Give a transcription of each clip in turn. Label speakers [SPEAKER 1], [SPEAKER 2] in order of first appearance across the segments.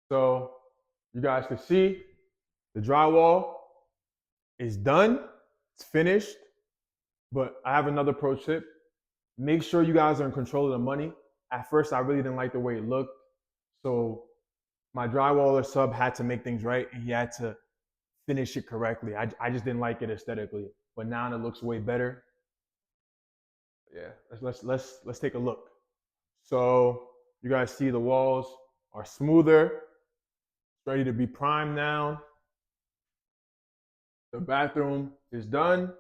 [SPEAKER 1] So you guys can see the drywall is done. It's finished. But I have another pro tip. Make sure you guys are in control of the money. At first, I really didn't like the way it looked. So my drywaller sub had to make things right, and he had to finish it correctly. I just didn't like it aesthetically. But now it looks way better. Yeah, let's take a look. So you guys see the walls are smoother, ready to be primed now. The bathroom is done.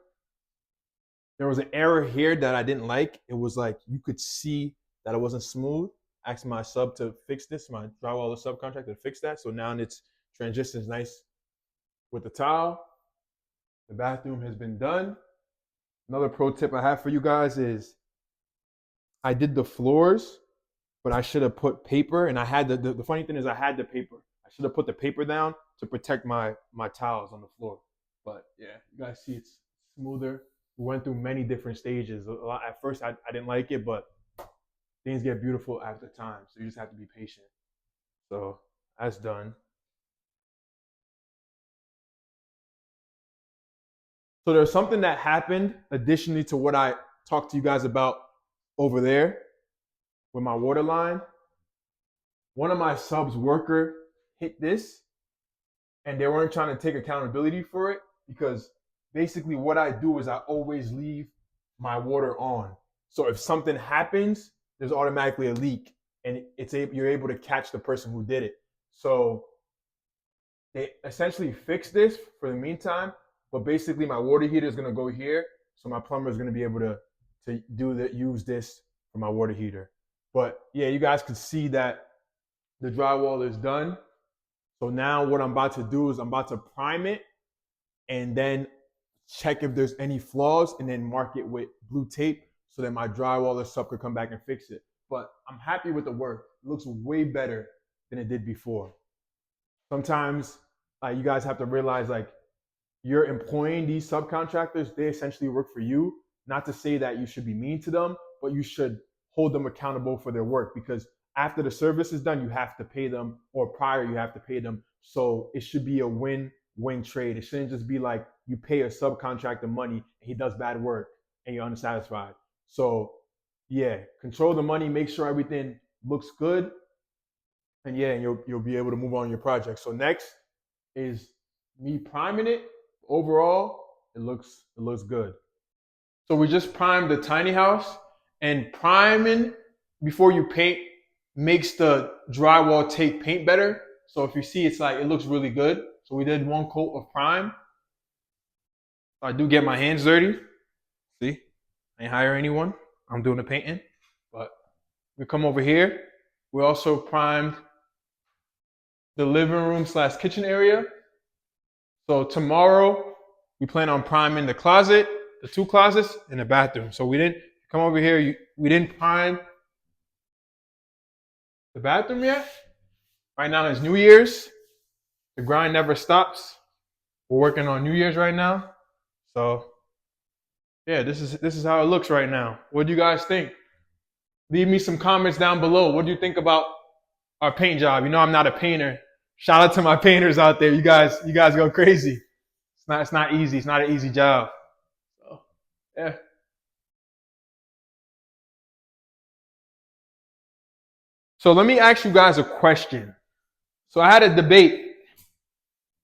[SPEAKER 1] There was an error here that I didn't like. It was like you could see that it wasn't smooth. I asked my sub to fix this, my drywall subcontractor to fix that. So now it's transitions nice with the tile. The bathroom has been done. Another pro tip I have for you guys is I did the floors, but I should have put paper. And I had the funny thing is I had the paper. I should have put the paper down to protect my tiles on the floor. But yeah, you guys see it's smoother. We went through many different stages. At first, I didn't like it, but things get beautiful after time. So you just have to be patient. So that's done. So there's something that happened additionally to what I talked to you guys about over there with my water line. One of my subs worker hit this, and they weren't trying to take accountability for it because basically what I do is I always leave my water on. So if something happens, there's automatically a leak, and you're able to catch the person who did it. So they essentially fixed this for the meantime, but basically my water heater is gonna go here, so my plumber is gonna be able to use this for my water heater. But yeah, you guys can see that the drywall is done. So now what I'm about to do is I'm about to prime it and then check if there's any flaws and then mark it with blue tape so that my drywaller sub could come back and fix it. But I'm happy with the work. It looks way better than it did before. Sometimes you guys have to realize like you're employing these subcontractors, they essentially work for you. Not to say that you should be mean to them, but you should hold them accountable for their work because after the service is done, you have to pay them, or prior, you have to pay them. So it should be a win-win trade. It shouldn't just be like you pay a subcontractor money and he does bad work and you're unsatisfied. So yeah, control the money, make sure everything looks good, and yeah, you'll be able to move on your project. So next is me priming it. Overall, it looks good. So we just primed the tiny house, and priming before you paint makes the drywall take paint better. So if you see, it's like, it looks really good. So we did one coat of prime. I do get my hands dirty. See, I ain't hire anyone. I'm doing the painting. But we come over here. We also primed the living room / kitchen area. So tomorrow we plan on priming the closet, the 2 closets, and the bathroom. So we didn't come over here. We didn't prime the bathroom yet. Right now it's New Year's. The grind never stops. We're working on New Year's right now. So yeah, this is how it looks right now. What do you guys think? Leave me some comments down below. What do you think about our paint job? You know I'm not a painter. Shout out to my painters out there. You guys go crazy. It's not easy. It's not an easy job. So yeah. So let me ask you guys a question. So I had a debate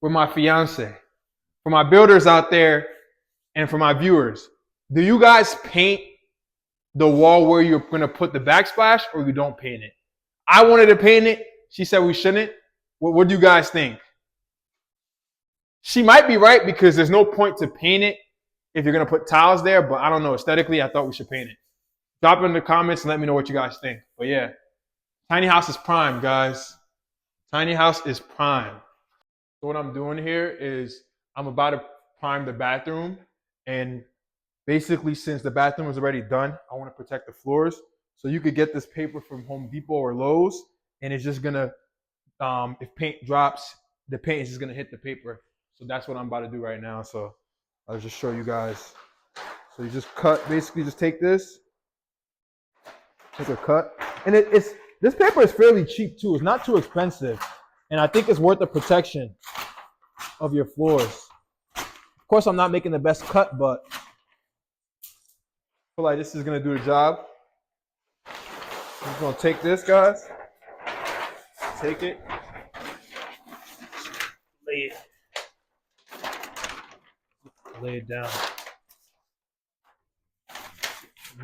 [SPEAKER 1] with my fiance. For my builders out there and for my viewers, do you guys paint the wall where you're going to put the backsplash, or you don't paint it? I wanted to paint it. She said we shouldn't. What do you guys think? She might be right because there's no point to paint it if you're going to put tiles there, but I don't know. Aesthetically, I thought we should paint it. Drop it in the comments and let me know what you guys think. But yeah, tiny house is prime, guys. Tiny house is prime. So what I'm doing here is I'm about to prime the bathroom, and basically since the bathroom is already done, I want to protect the floors. So you could get this paper from Home Depot or Lowe's, and it's just gonna, if paint drops, the paint is just gonna hit the paper. So that's what I'm about to do right now. So I'll just show you guys. So you just cut, basically just take this, take a cut, and this paper is fairly cheap too. It's not too expensive. And I think it's worth the protection of your floors. Of course, I'm not making the best cut, but I feel like this is gonna do the job. I'm just gonna take this, guys. Take it. Lay it down.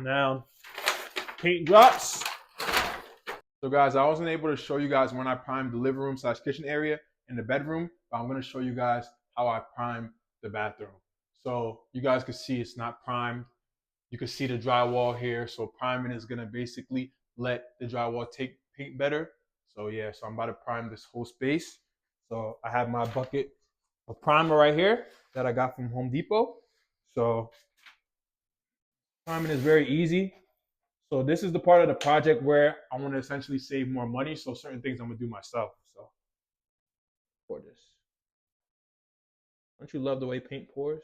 [SPEAKER 1] Now, paint drops. So guys, I wasn't able to show you guys when I primed the living room / kitchen area and the bedroom, but I'm gonna show you guys how I primed the bathroom. So you guys can see it's not primed. You can see the drywall here. So priming is gonna basically let the drywall take paint better. So yeah, so I'm about to prime this whole space. So I have my bucket of primer right here that I got from Home Depot. So priming is very easy. So this is the part of the project where I want to essentially save more money. So certain things I'm gonna do myself. So pour this. Don't you love the way paint pours?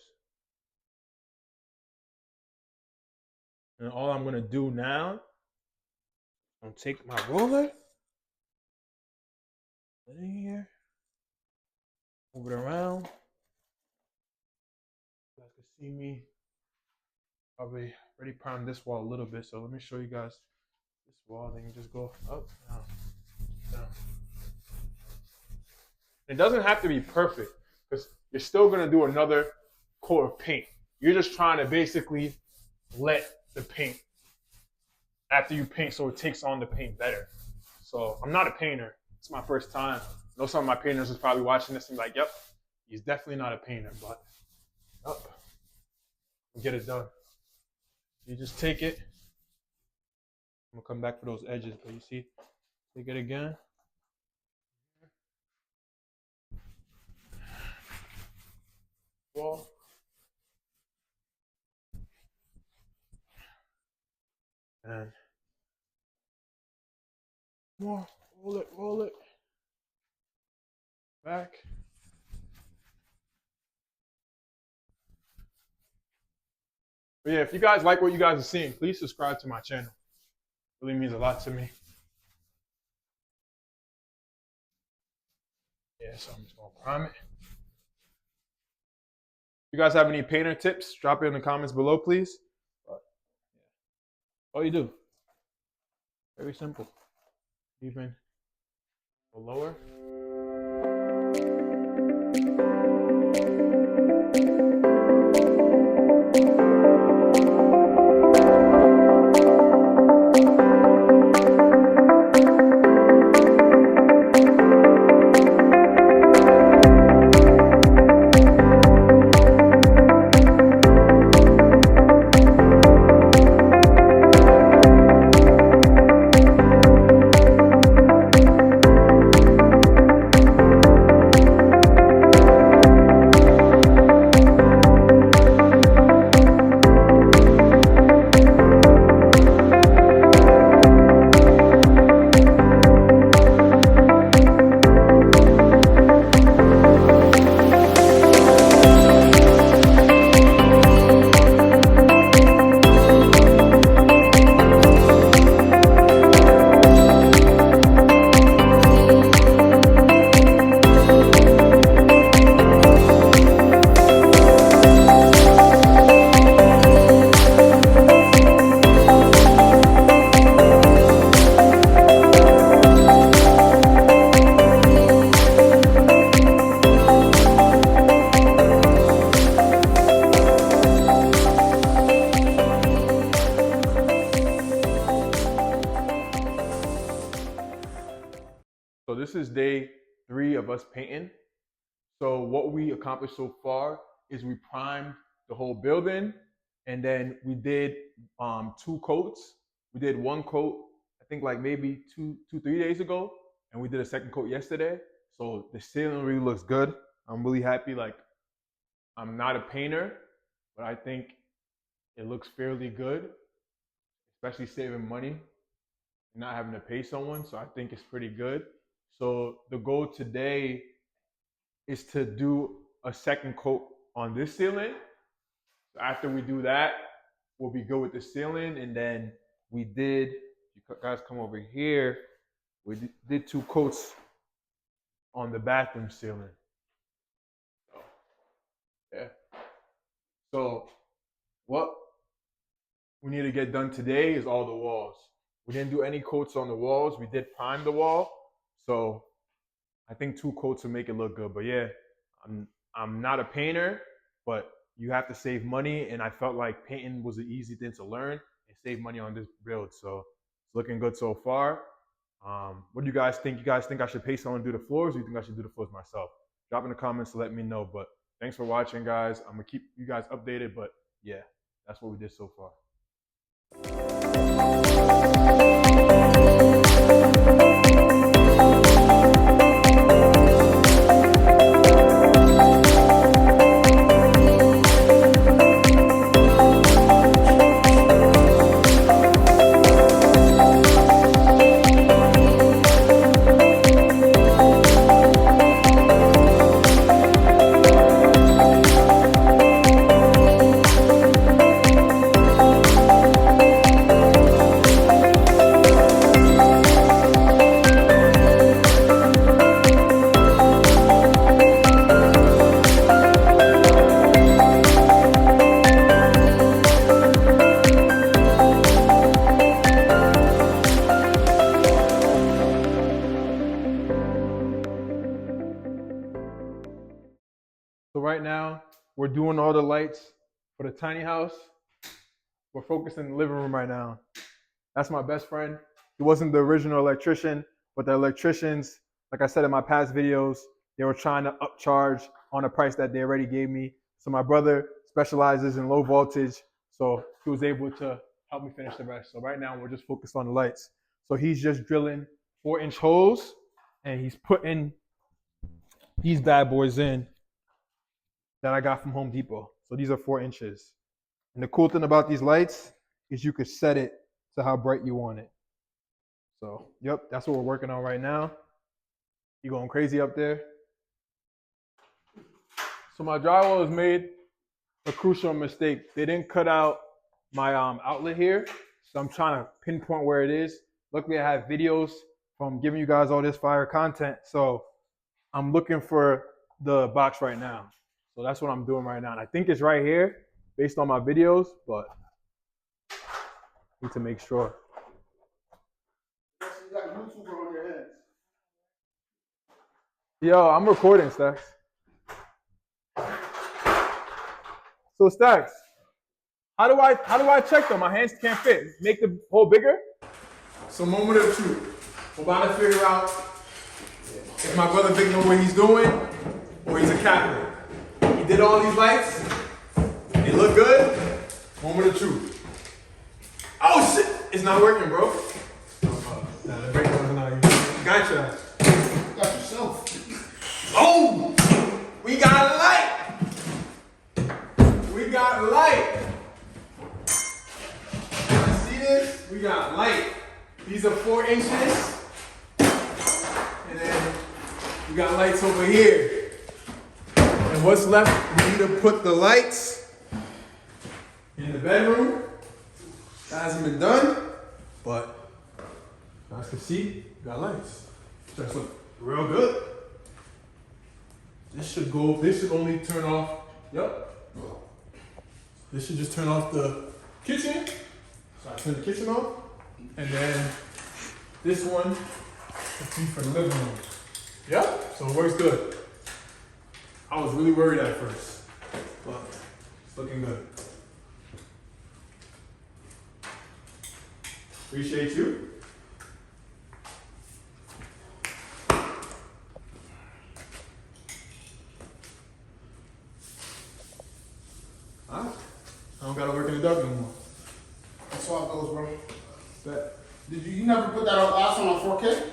[SPEAKER 1] And all I'm gonna do now, I'm gonna take my roller, put it in here, move it around. You guys can see me probably already primed this wall a little bit. So let me show you guys this wall. Then you just go up, down, down. It doesn't have to be perfect because you're still gonna do another coat of paint. You're just trying to basically let the paint after you paint so it takes on the paint better. So I'm not a painter. It's my first time. I know some of my painters is probably watching this and like, yep, he's definitely not a painter, but we'll get it done. You just take it. I'm gonna come back for those edges, but you see, take it again. Wall. And more, roll it, back. But yeah, if you guys like what you guys are seeing, please subscribe to my channel. It really means a lot to me. Yeah, so I'm just gonna prime it. If you guys have any painter tips, drop it in the comments below, please. But, yeah. All you do, very simple. Even go lower. So this is day 3 of us painting. So what we accomplished so far is we primed the whole building, and then we did 2 coats. We did 1 coat, I think like maybe 3 days ago, and we did a second coat yesterday. So the ceiling really looks good. I'm really happy. Like, I'm not a painter, but I think it looks fairly good, especially saving money, not having to pay someone. So I think it's pretty good. So the goal today is to do a second coat on this ceiling. So after we do that, we'll be good with the ceiling. And then we did, you guys come over here, we did 2 coats on the bathroom ceiling. So, yeah. So what we need to get done today is all the walls. We didn't do any coats on the walls. We did prime the wall. So I think 2 coats will make it look good. But yeah, I'm not a painter, but you have to save money. And I felt like painting was an easy thing to learn and save money on this build. So it's looking good so far. What do you guys think? You guys think I should pay someone to do the floors, or you think I should do the floors myself? Drop in the comments to let me know. But thanks for watching, guys. I'm gonna keep you guys updated. But yeah, that's what we did so far. So right now, we're doing all the lights for the tiny house. We're focused in the living room right now. That's my best friend. He wasn't the original electrician, but the electricians, like I said in my past videos, they were trying to upcharge on a price that they already gave me. So my brother specializes in low voltage, so he was able to help me finish the rest. So right now, we're just focused on the lights. So he's just drilling 4-inch holes, and he's putting these bad boys in that I got from Home Depot. So these are 4 inches. And the cool thing about these lights is you could set it to how bright you want it. So, yep, that's what we're working on right now. You going crazy up there? So my drywall has made a crucial mistake. They didn't cut out my outlet here. So I'm trying to pinpoint where it is. Luckily, I have videos from giving you guys all this fire content. So I'm looking for the box right now. So that's what I'm doing right now. And I think it's right here based on my videos, but need to make sure.
[SPEAKER 2] You got YouTube on your hands.
[SPEAKER 1] Yo, I'm recording, Stacks. So Stacks, how do I check them? My hands can't fit. Make the hole bigger? So moment of truth. We're about to figure out if my brother Vic knows what he's doing or he's a captain. He did all these lights. They look good. Moment of truth. Oh shit! It's not working, bro. Nah, the brake doesn't know. Gotcha.
[SPEAKER 2] You got yourself.
[SPEAKER 1] Oh! We got light! We got light! See this? We got light. These are 4 inches. And then we got lights over here. And what's left? We need to put the lights in the bedroom. That hasn't been done, but as you can see, we got lights. Just look real good. This should only turn off, yep. This should just turn off the kitchen. So I turn the kitchen off. And then this one will be for the living room. Yep, so it works good. I was really worried at first, but it's looking good. Appreciate you. Alright. I don't gotta work in the dark no more.
[SPEAKER 2] That's how it goes, bro.
[SPEAKER 1] Bet.
[SPEAKER 2] You never put that last one on 4K?